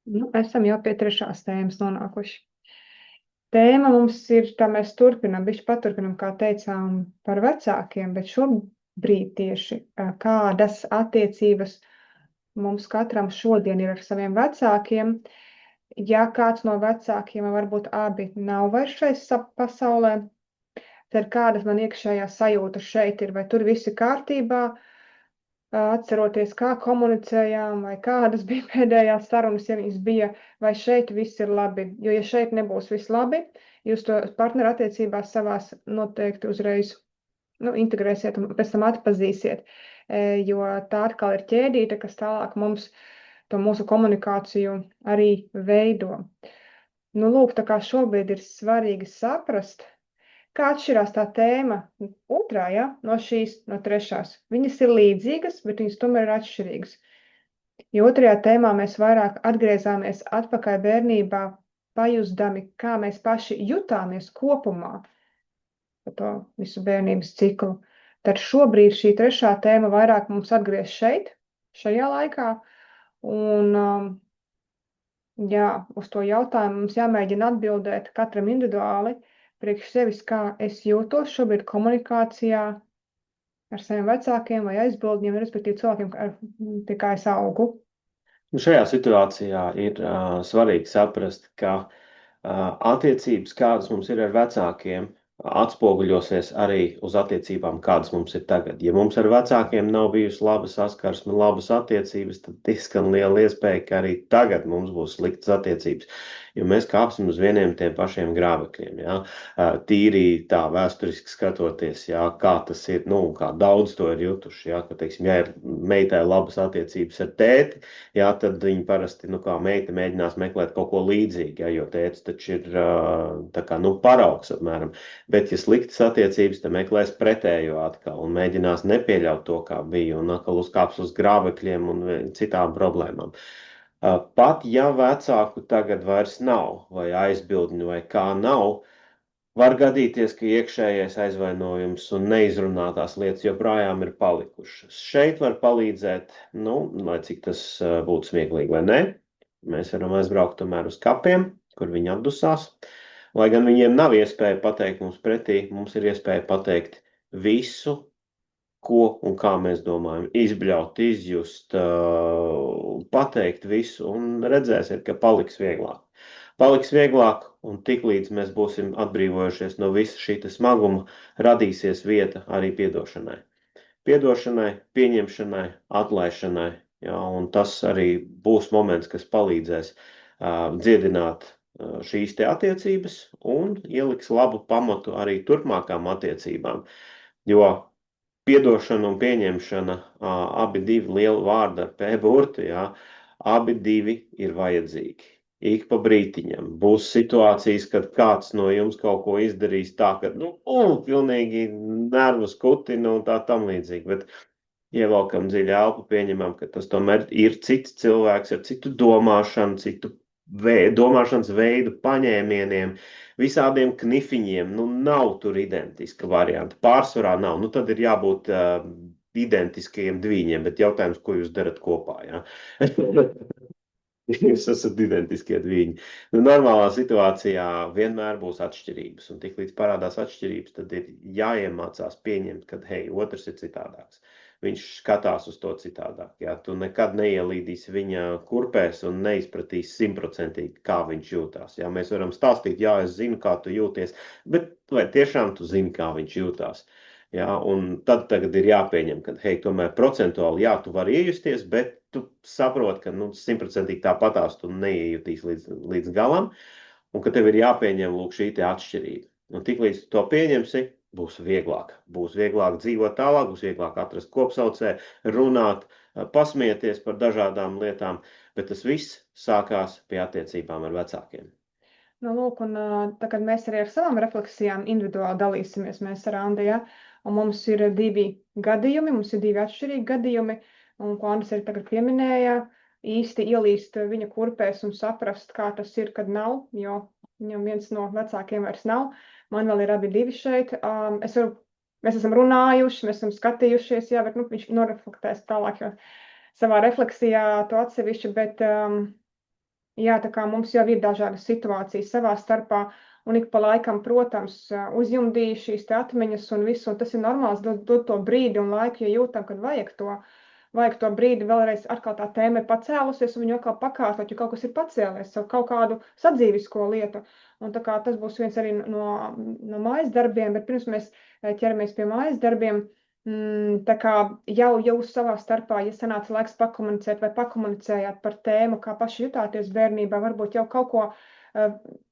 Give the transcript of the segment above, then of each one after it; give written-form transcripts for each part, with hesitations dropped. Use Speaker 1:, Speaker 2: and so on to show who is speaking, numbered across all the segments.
Speaker 1: Nu, esam jau pie trešās tēmas nonākuši. Tēma mums ir, tā mēs turpinam, bišķi paturpinam, kā teicām, par vecākiem, bet šobrīd tieši kādas attiecības mums katram šodien ir ar saviem vecākiem. Ja kāds no vecākiem, vai varbūt abi, nav vairs šai pasaulē, tad kādas man iekšējā sajūta šeit ir, vai tur viss ir kārtībā, atceroties, kā komunicējām, vai kādas bija pēdējās sarunas, ja viņas bija, vai šeit viss ir labi. Jo, ja šeit nebūs viss labi, jūs to partneru attiecībās savās noteikti uzreiz integrēsiet un pēc tam atpazīsiet, jo tā atkal ir ķēdīte, kas tālāk mums to mūsu komunikāciju arī veido. Nu, lūk, tā kā šobrīd ir svarīgi saprast, kā atšķirās tā tēma otrā, ja, no šīs, no trešās. Viņas ir līdzīgas, bet viņas tomēr ir atšķirīgas. Jo otrajā tēmā mēs vairāk atgriezāmies atpakaļ bērnībā, pajustami, kā mēs paši jutāmies kopumā par to visu bērnības ciklu. Tad šobrīd šī trešā tēma vairāk mums atgriež šeit, šajā laikā, un jā, uz to jautājumu mums jāmēģina atbildēt katram individuāli, priekš sevis, kā es jūtos šobrīd komunikācijā ar saviem vecākiem vai aizbildņiem, respektīvi cilvēkiem, pie kā es augu.
Speaker 2: Nu, šajā situācijā ir svarīgi saprast, ka attiecības, kādas mums ir ar vecākiem, atspoguļosies arī uz attiecībām, kādas mums ir tagad. Ja mums ar vecākiem nav bijusi laba saskarsme, labas attiecības, tad diezgan liela iespēja, ka arī tagad mums būs sliktas attiecības, jo mēs kāpsim uz vieniem tiem pašiem grābekļiem. Ja? Tīri tā vēsturiski skatoties, ja, kā tas ir, nu, kā daudz to ir jutuši, ja, ka, teiksim, ja ir meitai labas attiecības ar tēti, jā, tad viņi parasti, nu, kā meita mēģinās meklēt kaut ko līdzīgu, jā, jo tēvs taču ir tā kā, nu, paraugs apmēram. Bet, ja sliktas attiecības, tad meklēs pretējo atkal un mēģinās nepieļaut to, kā bija, un atkal uzkāps uz grābekļiem un citām problēmām. Pat ja vecāku tagad vairs nav, vai aizbildņu, vai kā nav, var gadīties, ka iekšējais aizvainojums un neizrunātās lietas joprojām ir palikušas. Šeit var palīdzēt, nu, lai cik tas būtu smieklīgi vai ne, mēs varam aizbraukt tomēr uz kapiem, kur viņi atdusās. Lai gan viņiem nav iespēja pateikt mums pretī, mums ir iespēja pateikt visu, ko un kā mēs domājam, izbļaut, izjust, pateikt visu, un redzēsiet, ka paliks vieglāk. Paliks vieglāk, un tiklīdz mēs būsim atbrīvojušies no visa šī smaguma, radīsies vieta arī piedošanai. Piedošanai, pieņemšanai, atlaišanai, ja, un tas arī būs moments, kas palīdzēs dziedināt šīs te attiecības un ieliks labu pamatu arī turpmākām attiecībām, jo piedošana un pieņemšana, abi divi lieli vārdi ar P burtu, jā, abi divi ir vajadzīgi. Ik pa brītiņam būs situācijas, kad kāds no jums kaut ko izdarīs tā, ka, nu, pilnīgi nervus kutina un tā tam līdzīgi, bet ievelkam dziļu elpu, pieņemam, ka tas tomēr ir cits cilvēks ar citu domāšanu, citu domāšanas veidu, paņēmieniem, visādiem knifiņiem. Nu, nav tur identiska varianta. Pārsvarā nav. Nu, tad ir jābūt identiskajiem dviņiem, bet jautājums, ko jūs darat kopā? Ja? Jūs esat identiskie dviņi. Nu, normālā situācijā vienmēr būs atšķirības, un tiklīdz parādās atšķirības, tad ir jāiemācās pieņemt, ka, hei, otrs ir citādāks. Viņš skatās uz to citādāk. Jā. Tu nekad neielīdīsi viņa kurpēs un neizpratīsi 100%, kā viņš jūtās. Jā. Mēs varam stāstīt, jā, es zinu, kā tu jūties, bet vai tiešām tu zini, kā viņš jūtās? Jā, un tad tagad ir jāpieņem, ka, hei, tomēr procentuāli, jā, tu vari iejusties, bet tu saproti, ka, nu, 100% tāpatās tu neiejutīsi līdz galam, un ka tev ir jāpieņem, lūk, šī te atšķirība. Un tiklīdz tu to pieņemsi, būs vieglāk. Būs vieglāk dzīvot tālāk, būs vieglāk atrast kopsaucēju, runāt, pasmieties par dažādām lietām, bet tas viss sākās pie attiecībām ar vecākiem.
Speaker 1: Nu, lūk, un tagad mēs arī ar savām refleksijām individuāli dalīsimies mēs ar Andi, ja? Un mums ir divi gadījumi, mums ir divi atšķirīgi gadījumi, un ko Andis arī tagad pieminēja, īsti ielīst viņa kurpēs un saprast, kā tas ir, kad nav, jo viņam viens no vecākiem vairs nav. Man vēl ir abi divi šeit. Mēs esam runājuši, mēs esam skatījušies, jā, bet viņš noreflektēs tālāk, jo savā refleksijā to atsevišķi, bet Jā, tā kā mums jau ir dažādas situācijas savā starpā, un ik pa laikam, protams, uzjumdīja šīs te atmiņas un visu, un tas ir normāls, dot to brīdi un laiku, ja jūtam, kad vajag to brīdi, vēlreiz atkal tā tēma ir pacēlusies, un viņu atkal pakārtot, jo kaut kas ir pacēlies, kaut kādu sadzīvisko lietu, un tā kā tas būs viens arī no mājas darbiem, bet pirms mēs ķeramies pie mājas darbiem, tā kā jau savā starpā, ja sanāca laiks pakomunicēt vai pakomunicējāt par tēmu, kā paši jutāties bērnībā, varbūt jau kaut ko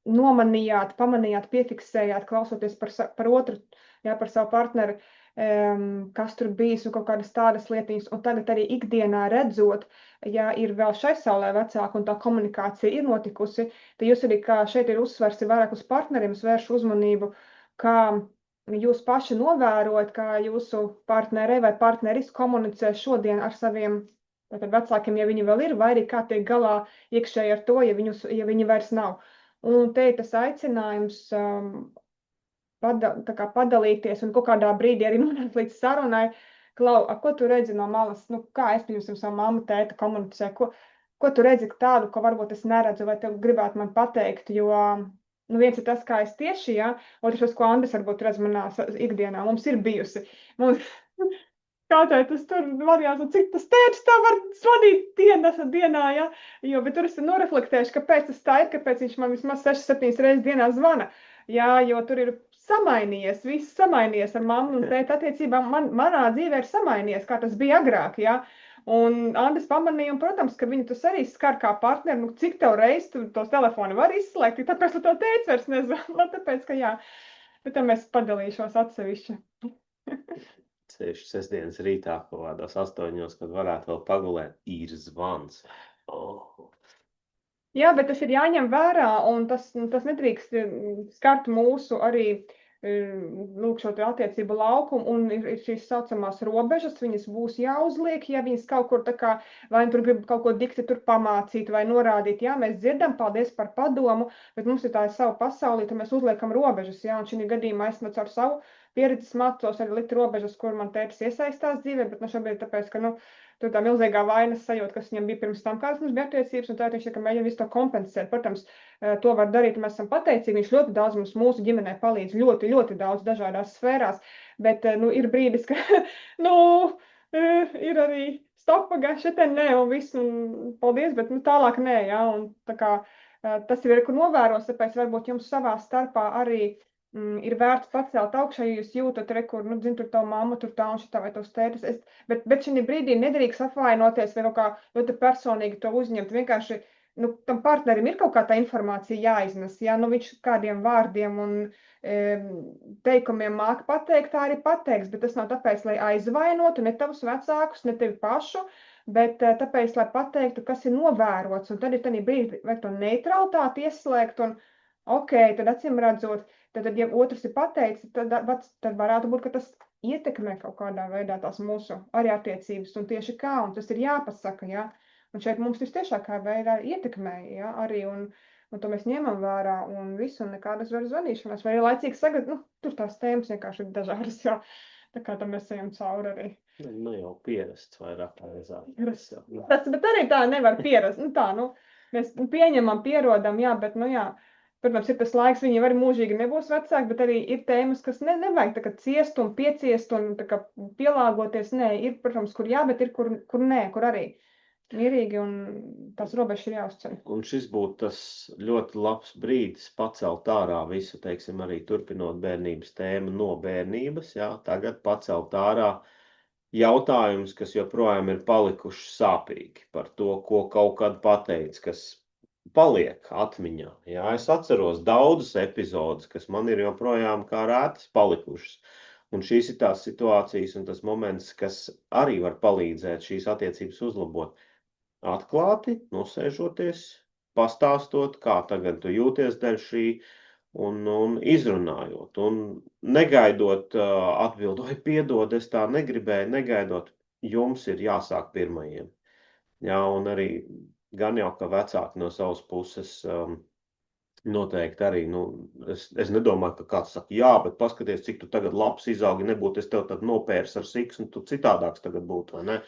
Speaker 1: nomanījāt, pamanījāt, piefiksējāt, klausoties par otru, jā, par savu partneri, kas tur bijis un kaut kādas tādas lietiņas, un tagad arī ikdienā redzot, ja ir vēl šai saulē vecāki un tā komunikācija ir notikusi, tad jūs arī, kā šeit ir uzsvers, ir vairāk uz partneriem, es vēršu uzmanību, kā jūs paši novērojat, kā jūsu partnerei vai partneris komunicē šodien ar saviem vecākiem, ja viņi vēl ir, vai arī kā tiek galā iekšēji ar to, ja viņi vairs nav. Un te ir tas aicinājums padalīties un kaut kādā brīdī arī nonākt līdz sarunai, Klau, ko tu redzi no malas, kā es, piemēram, savu mammu, tēta komunicē, ko tu redzi tādu, ko varbūt es neredzu, vai tev gribētu man pateikt, jo viens ir tas, kā es tieši, ja, otrs tas, ko Andris varbūt redz manā ikdienā, mums ir bijusi. Kā tas tur varējās, cik tas tēvs tā var svanīt dienā, ja, bet tur es noreflektēšu, kāpēc tas tā ir, kāpēc viņš man vismaz 6-7 reizes dienā zvana, jā, jo tur ir viss samainījies ar mammu un tēta attiecībām, manā dzīvē ir samainījies, kā tas bija agrāk, jā. Un Andris pamanīja, un, protams, ka viņu tas arī skar kā partneri, cik tev reiz tu tos telefoni var izslēgt, tāpēc tu to teici vairs nezvanu, tāpēc, ka jā, bet tam es padalīšos atsevišķi.
Speaker 2: Ceļš sestdienas rītā kaut kādos 8, kad varētu vēl pagulēt, ir zvans. Oh.
Speaker 1: Jā, bet tas ir jāņem vērā, un tas nedrīkst skart mūsu arī šo te attiecību laukumu, un ir šīs saucamās robežas, viņas būs jāuzliek, ja viņas kaut kur tā kā, vai tur grib kaut ko dikti tur pamācīt vai norādīt, jā, mēs dzirdam, paldies par padomu, bet mums ir tā sava pasaulī, tad mēs uzliekam robežas, jā, un šī gadījumā es ar savu pieredzes mācos arī likt robežas, kur man tētis iesaistās dzīvē, bet šobrīd tāpēc, ka, tur tā milzīgā vainas sajūta, kas viņam bija pirms tam, kādas mums bija attiecības, un tā viņš mēģina visu to kompensēt. Protams, to var darīt, mēs esam pateicīgi, viņš ļoti daudz mūsu ģimenē palīdz, ļoti, ļoti daudz dažādās sfērās, bet, ir brīdis, ka, ir arī stop, pagājuši, te nē, un viss, un paldies, bet, tālāk nē, jā, un tā kā tas jau ir, kur novēros, tāpēc varbūt jums savā starpā arī ir vērts pacelt augšā, ja jūs jūtat, kur, tur tā mamma, tur tā un šitā vai tos tētis. Bet šī brīdī nedrīkst apvainoties vai kaut kā ļoti personīgi to uzņemt. Vienkārši, tam partnerim ir kaut kā tā informācija jāiznes, jā, viņš kādiem vārdiem un teikumiem māk pateikt, tā arī pateiks, bet tas nav tāpēc, lai aizvainotu ne tavus vecākus, ne tevi pašu, bet tāpēc, lai pateiktu, kas ir novērots, un tad ir tādā brīdī vajag to neutralitāti ieslēgt, un tad acīm redzot, tad, ja otrs ir pateicis, tad varētu būt, ka tas ietekmē kaut kādā veidā tās mūsu arī attiecības, un tieši kā, un tas ir jāpasaka, jā. Un šeit mums tas tiešākā veidā ietekmē, jā, arī, un to mēs ņemam vērā, un visu, un nekādas var zvanīšanās, vai laicīgi sagad, tur tās tēmas vienkārši ir dažādas, jā. Tā kā tam mēs ejam cauri arī.
Speaker 2: Jau pierasts vairāk reizāk.
Speaker 1: Bet arī tā nevar pierast, mēs pieņemam, pierodam, jā, bet, jā. Protams, ir tas laiks, viņi arī mūžīgi nebūs vecāki, bet arī ir tēmas, kas nevajag tā kā ciest un pieciest un tā kā pielāgoties. Nē, ir, protams, kur jā, bet ir, kur nē, kur arī mierīgi un tās robežas ir jāuzceļ.
Speaker 2: Un šis būtu tas ļoti labs brīdis pacelt ārā visu, teiksim, arī turpinot bērnības tēmu no bērnības, jā, tagad pacelt ārā jautājumus, kas joprojām ir palikuši sāpīgi par to, ko kaut kad pateica, kas paliek atmiņā. Jā, es atceros daudzas epizodes, kas man ir joprojām kā rētas palikušas. Un šīs ir tās situācijas un tas moments, kas arī var palīdzēt šīs attiecības uzlabot. Atklāti, nosēžoties, pastāstot, kā tagad tu jūties dēļ šī un izrunājot. Un negaidot atbildi, vai piedod, es tā negribēju, negaidot, jums ir jāsāk pirmajiem. Jā, un arī gan jau, ka vecāki no savas puses noteikti arī, es nedomāju, ka kāds saka, jā, bet paskaties, cik tu tagad labs izaugi, nebūtu es tev tad nopērs ar siks, un tu citādāks tagad būtu, vai ne?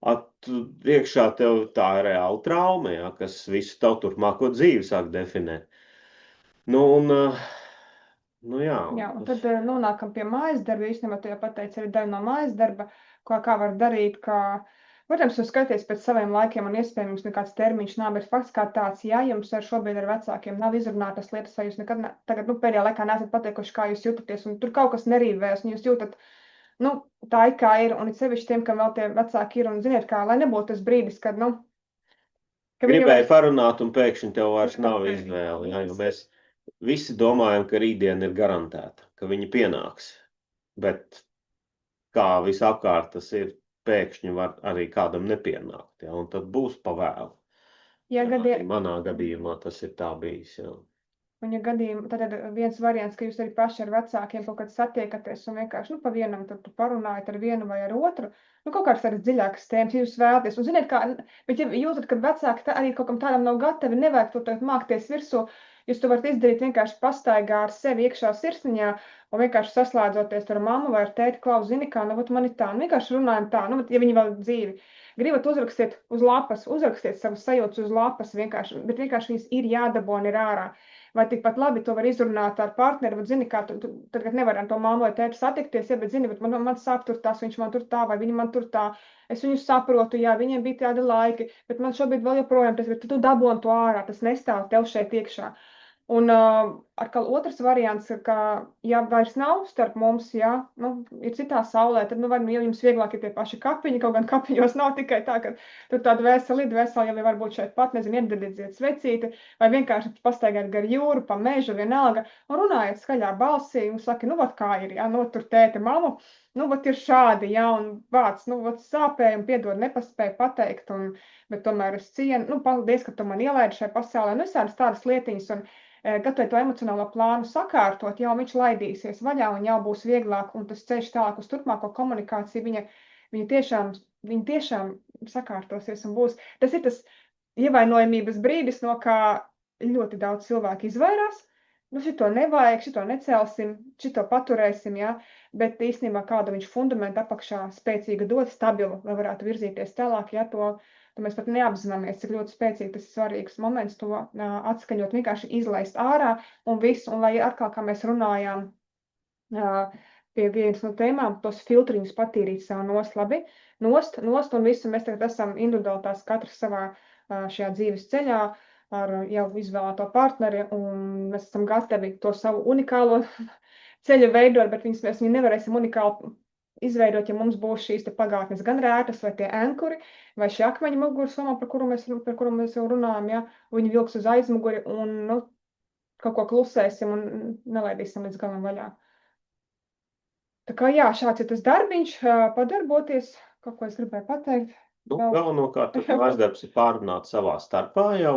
Speaker 2: Iekšā tev tā ir reāla trauma, ja, kas visu tavu turpmāko dzīvi sāk definēt. Nu, nu jā,
Speaker 1: Jā, un tad nonākam pie mājas darba. Īstenībā tu jau pateici arī daļu no mājas darba, kā var darīt, protams, jūs skaties pēc saviem laikiem un iespējams nekāds termiņš nav, bet fakts kā tāds, ja jums šobrīd ar vecākiem nav izrunātas lietas, vai jūs nekad tagad, pēdējā laikā neesat pateikuši, kā jūs jūtaties, un tur kaut kas nerīvēs, un jūs jūtat, tā ir kā ir, un it sevišķi tiem, kam vēl tie vecāki ir, un ziniet kā, lai nebūtu tas brīdis, kad, ka viņi
Speaker 2: gribēju
Speaker 1: vairs
Speaker 2: parunāt, un pēkšņi tev vairs nav izvēle. Ja, jo mēs visi domājam, ka rītdiena ir garantēta, ka viņi pienāks. Bet kā visapkārt tas ir, pēkšņi var arī kādam nepienākt. Ja, un tad būs pavēlu.
Speaker 1: ja gadi,
Speaker 2: Manā gadījumā tas ir tā bijis. Ja.
Speaker 1: un, ja gadījumā, tad viens variants, ka jūs arī paši ar vecākiem kaut kad satiekaties un vienkārši, pa vienam tad parunājat ar vienu vai ar otru, kaut kāds tāds dziļāks tēmas, ja jūs vēlaties. Un ziniet kā, bet ja jūtat, ka vecāki arī kaut kam tādam nav gatavi, nevajag to tagad mākties virsū, jūs to varat izdarīt vienkārši pastaigā ar sevi iekšā sirsniņā un vienkārši saslēdzoties ar mammu vai ar tēti, Klau, zini kā, vat man ir tā, vienkārši runājam tā, ja viņi vēl dzīvi. Gribat uzrakstiet uz lapas, uzrakstiet savus sajūtas uz lapas vienkārši, bet vienkārši viņas ir jādabū un ir ārā. Vai tikpat labi to var izrunāt ar partneri, bet zini, kā tagad nevaram to māmu vai tēti satikties, ja, bet zini, bet man sāp tur tas, viņš man tur tā, vai viņi man tur tā. Es viņu saprotu, jā, viņiem bija tādi laiki, bet man šobrīd vēl joprojām tas, bet tu dabūni to ārā, tas nestāv tev šeit iekšā. Un atkal otrs variants, ka, ja vairs nav starp mums, ja, ir citā saulē, tad, vai jau jums vieglāk ir tie paši kapiņi, kaut gan kapiņos nav tikai tā, ka tur tāda veseli jau var būt šeit pat, nezinu, iedediet svecīti, vai vienkārši pastaigāt gar jūru, pa mežu, vienalga, un runājiet skaļā balsī, un saki, vat kā ir, ja, tur tēti, mamu, vat ir šādi, ja, un vārds, vat sāpēja, un piedod, nepaspēju pateikt, bet tomēr es cienu, paldies, ka tu man ielaidi šai pasaulē, visādas tādas lietiņas, un gatavot to emocionālo plānu sakārtot, jau viņš laidīsies vaļā un jau būs vieglāk, un tas ceļš tālāk uz turpmāko komunikāciju, viņa tiešām sakārtosies un būs. Tas ir tas ievainojamības brīdis, no kā ļoti daudz cilvēku izvairās. Šito nevajag, šito necelsim, šito paturēsim, ja? Bet īstenībā kādu viņš fundamentu apakšā spēcīgu dod, stabilu, lai varētu virzīties tālāk, ja to mēs pat neapzināmies, cik ļoti spēcīgi tas ir svarīgs moments to atskaņot, vienkārši izlaist ārā un visu, un lai atkal, kā mēs runājām pie vienas no tēmām, tos filtriņus patīrīt sev nost, labi, nost un visu, mēs tagad esam individuāli katrs savā šajā dzīves ceļā, ar jau izvēlēto partneri, un mēs esam gatavi to savu unikālo ceļu veidot, bet mēs viņu nevarēsim unikāli izveidot, ja mums būs šīs pagātnes gan rētas, vai tie ankuri, vai šie akmeņi mugursomā, par kuru mēs jau runājam, ja, viņi vilks uz aizmuguri un kaut ko klusēsim un nelaidīsim līdz galam vaļā. Tā kā jā, šāds ir tas darbiņš, padarboties, kaut ko es gribēju pateikt.
Speaker 2: Galvenokārt, mājas darbs ir pārunāt savā starpā jau,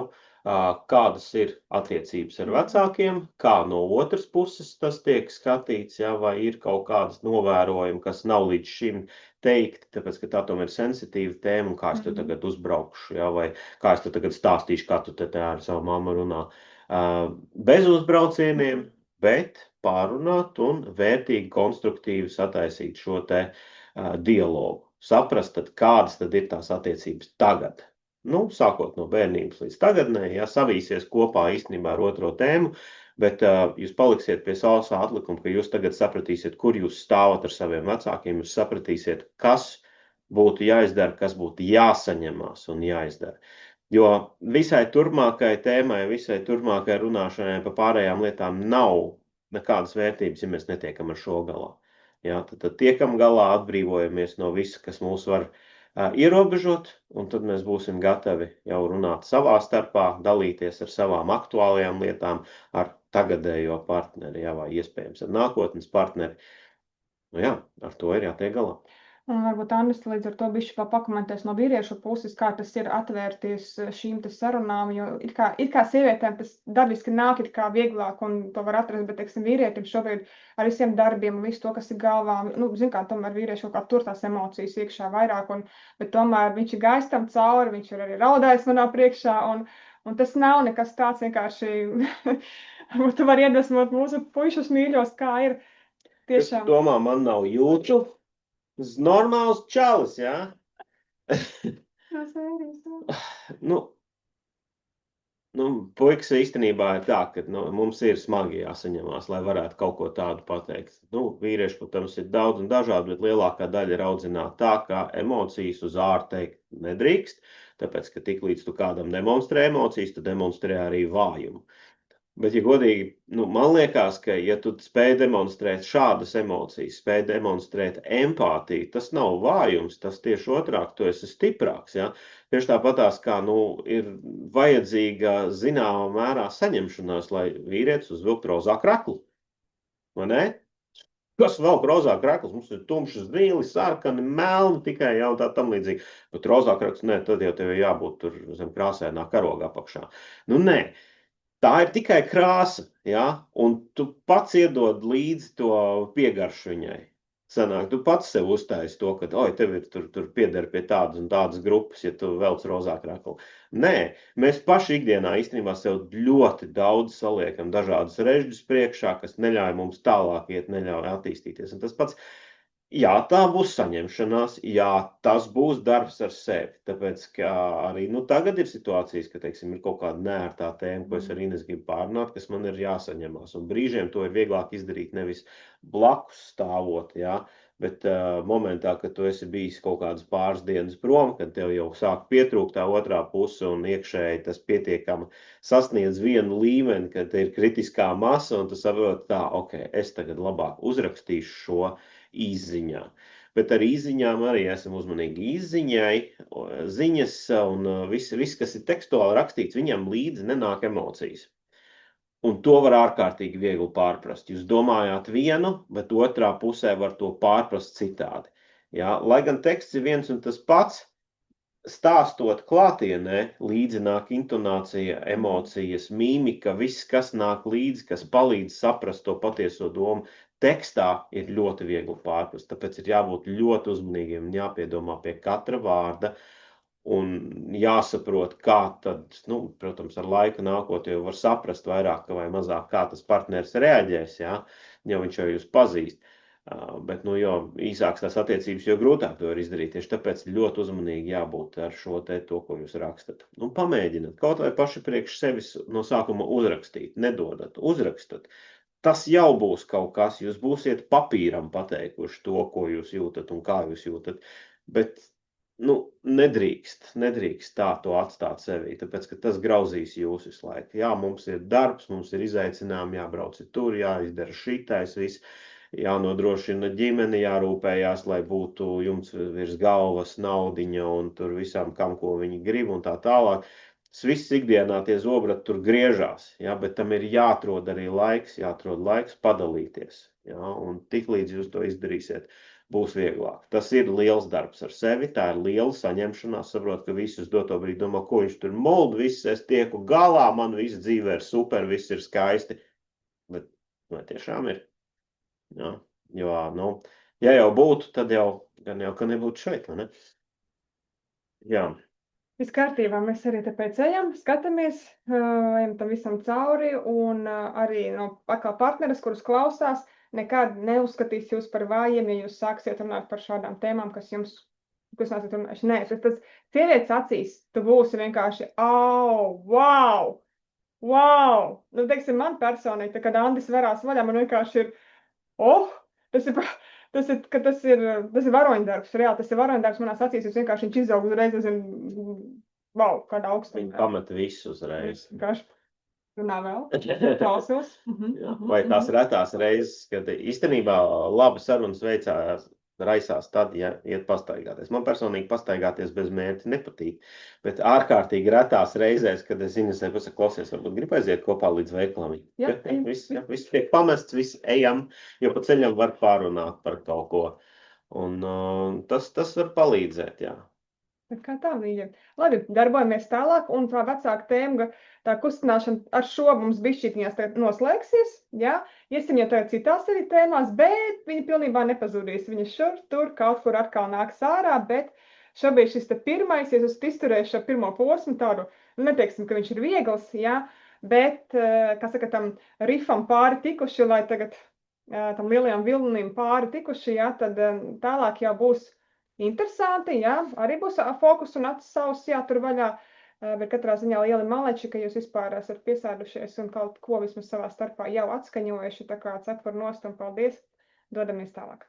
Speaker 2: kādas ir attiecības ar vecākiem, kā no otras puses tas tiek skatīts, ja, vai ir kaut kādas novērojumi, kas nav līdz šim teikti, tāpēc, ka tā tomēr ir sensitīva tēma, un kā es tu tagad uzbraukšu, ja, vai kā es tu tagad stāstīšu, kā tu te ar savu mammu runā. Bez uzbraucieniem, bet pārunāt un vērtīgi, konstruktīvi sataisīt šo te dialogu. Saprast, tad, kādas tad ir tās attiecības tagad. Sākot no bērnības līdz tagadnē, ja savīsies kopā īstenībā ar otro tēmu, bet jūs paliksiet pie sausā atlikuma, ka jūs tagad sapratīsiet, kur jūs stāvat ar saviem vecākiem, jūs sapratīsiet, kas būtu jāizdara, kas būtu jāsaņemās un jāizdara. Jo visai turpmākai tēmai, visai turpmākai runāšanai par pārējām lietām nav nekādas vērtības, ja mēs netiekam ar šo galā. Ja, tad tiekam galā, atbrīvojamies no visa, kas mūs var ierobežot, un tad mēs būsim gatavi jau runāt savā starpā, dalīties ar savām aktuālajām lietām, ar tagadējo partneri, ja, vai iespējams ar nākotnes partneri. Jā, ar to ir jātiek galā.
Speaker 1: Un varbūt Andris līdz ar to bišķi vēl pakomentēs no vīriešu puses, kā tas ir atvērties šīm te sarunām, jo it kā sievietēm tas dabiski nāk it kā vieglāk un to var atrast, bet, teiksim, vīrietim šobrīd ar visiem darbiem un visu to, kas ir galvā, zin kā, tomēr vīrieši kaut kā tur tās emocijas iekšā vairāk, bet tomēr viņš ir gājis tam cauri, viņš ir arī raudājis manā priekšā, un tas nav nekas tāds vienkārši, tu vari iedvesmot mūsu puišus mīļos, kā ir tiešām.
Speaker 2: Es domā, man nav jūtu. Tas normāls čalis, jā?
Speaker 1: No sērijas, jā.
Speaker 2: Nu, puikas īstenībā ir tā, ka mums ir smagi jāsaņemās, lai varētu kaut ko tādu pateikt. Vīrieši, protams, ir daudz un dažādi, bet lielākā daļa ir audzināta tā, ka emocijas uz ārā teikt nedrīkst, tāpēc, ka tiklīdz tu kādam demonstrē emocijas, tu demonstrē arī vājumu. Bet, ja godīgi, man liekas, ka, ja tu spēj demonstrēt šādas emocijas, spēj demonstrēt empātiju, tas nav vājums, tas tieši otrāk, tu esi stiprāks. Ja? Tieši tāpatās, kā ir vajadzīga zināmā mērā saņemšanās, lai vīrietis uzvilktu rozā kraklu. Vai ne? Kas vēl rozā krakls? Mums ir tumšs, zili, sarkani, melni tikai jau tā tam līdzīgi. Bet rozā krakls, nē, tad jau tev jābūt tur zem krāsēnā karoga apakšā. Nē. Tā ir tikai krāsa, ja? Un tu pats iedod līdzi to piegaršu viņai. Sanāk, tu pats sev uztaisi to, ka, oi, tev ir tur pieder pie tādas un tādas grupas, ja tu velc rozā kraklu. Nē, mēs paši ikdienā īstenībā sev ļoti daudz saliekam dažādas režģus priekšā, kas neļauj mums tālāk iet, neļauj attīstīties. Un tas pats, jā, tā būs saņemšanās, jā, tas būs darbs ar sevi. Tāpēc, ka arī tagad ir situācijas, ka, teiksim, ir kaut kāda neērtā tēma, ko es arī negribu pārrunāt, kas man ir jāsaņemās. Un brīžiem to ir vieglāk izdarīt nevis blakus stāvot, jā, bet momentā, kad tu esi bijis kaut kādas pāris dienas prom, kad tev jau sāk pietrūkt tā otrā puse un iekšēji tas pietiekami sasniedz vienu līmeni, kad ir kritiskā masa un tu saproti tā, ok, es tagad labāk uzrakstīšu šo izziņā. Bet ar izziņām arī esam uzmanīgi. Izziņai, ziņas un viss, kas ir tekstuāli rakstīts, viņam līdzi nenāk emocijas. Un to var ārkārtīgi viegli pārprast. Jūs domājāt vienu, bet otrā pusē var to pārprast citādi. Ja? Lai gan teksts ir viens un tas pats, stāstot klātienē, līdzi nāk intonācija, emocijas, mīmika, viss, kas nāk līdzi, kas palīdz saprast to patieso domu, tekstā ir ļoti viegli pārprast. Tāpēc ir jābūt ļoti uzmanīgiem un jāpiedomā pie katra vārda un jāsaprot, kā tad, protams, ar laiku nākot jau var saprast vairāk vai mazāk, kā tas partneris reaģēs, ja viņš jau jūs pazīst. Bet, jo īsāks tās attiecības, jo grūtāk to var izdarīt. Tieši tāpēc ļoti uzmanīgi jābūt ar to, ko jūs rakstat. Pamēģināt, kaut vai paši priekš sevis no sākuma uzrakstīt, nedodat, uzrakstat. Tas jau būs kaut kas, jūs būsiet papīram pateikuši to, ko jūs jūtat un kā jūs jūtat. Bet, nedrīkst tā to atstāt sevī, tāpēc, ka tas grauzīs jūs visu laiku. Jā, mums ir darbs, mums ir izaicinājumi, jābrauc tur, jāizdara šitais viss. Jānodrošina ģimene, jārūpējās, lai būtu jums virs galvas naudiņa un tur visām, kam ko viņi grib un tā tālāk. Tas viss ikdienā tie zobrati tur griežās, ja, bet tam ir jāatrod arī laiks padalīties. Ja, un tiklīdz jūs to izdarīsiet, būs vieglāk. Tas ir liels darbs ar sevi, tā ir liela saņemšanās. Saprot, ka visus doto brīdi domā, ko viņš tur mold, viss es tieku galā, man viss dzīvē ir super, viss ir skaisti. Bet vai tiešām ir? Ja, jo, ja jau būtu, tad gan jau, ka nebūtu šeit, vai ne? Jā.
Speaker 1: Viss kārtībā, mēs arī tāpēc ejam, skatāmies, ejam tam visam cauri un arī kā partneris, kurus klausās, nekad neuzskatīs jūs par vājiem, ja jūs sāksiet runāt par šādām tēmām, kas nesat runājuši. Nē, tas sievietes acīs, tu būsi vienkārši, wow! Teiksim, man personīgi, kad Andis verās vaļā, man vienkārši ir, tas ir varoņdarbs, reāli, tas ir varoņdarbs manās acīs, es vienkārši viņš izaug uzreiz, es zinu, kāda augsta.
Speaker 2: Viņi pamet visu uzreiz.
Speaker 1: Vienkārši runā vēl, klausos.
Speaker 2: Vai tās retās reizes, kad īstenībā labi sarunas raisās tad, ja iet pastaigāties. Man personīgi pastaigāties bez mērķa nepatīk, bet ārkārtīgi retās reizēs, kad es zinu, es klausies, varbūt grib aiziet kopā līdz veikalam. Viss tiek pamests, viss ejam, jo pa ceļam var pārunāt par kaut ko. Un tas var palīdzēt, jā.
Speaker 1: Bet kā tā, mīļie? Labi, darbojamies tālāk, un tā vecāka tēma, tā kustināšana ar šo mums bišķītiņās noslēgsies, jā? Iesim jau tagad citās arī tēmās, bet viņi pilnībā nepazudīs. Viņi šur, tur, kaut kur atkal nāks ārā, bet šobrīd šis te pirmais, ja esat izturējuši ar pirmo posmu tādu, neteiksim, ka viņš ir viegls, jā, bet, kā saka, tam rifam pāri tikuši, lai tagad tam lielajām vilnim pāri tikuši, jā, tad tālāk jau būs Interesanti, jā, arī būs fokus un acis savs jātur vaļā, bet katrā ziņā lieli maleči, ka jūs vispār esat piesēdušies un kaut ko vismaz savā starpā jau atskaņojuši, tā kā cepur nost un paldies, dodamies tālāk.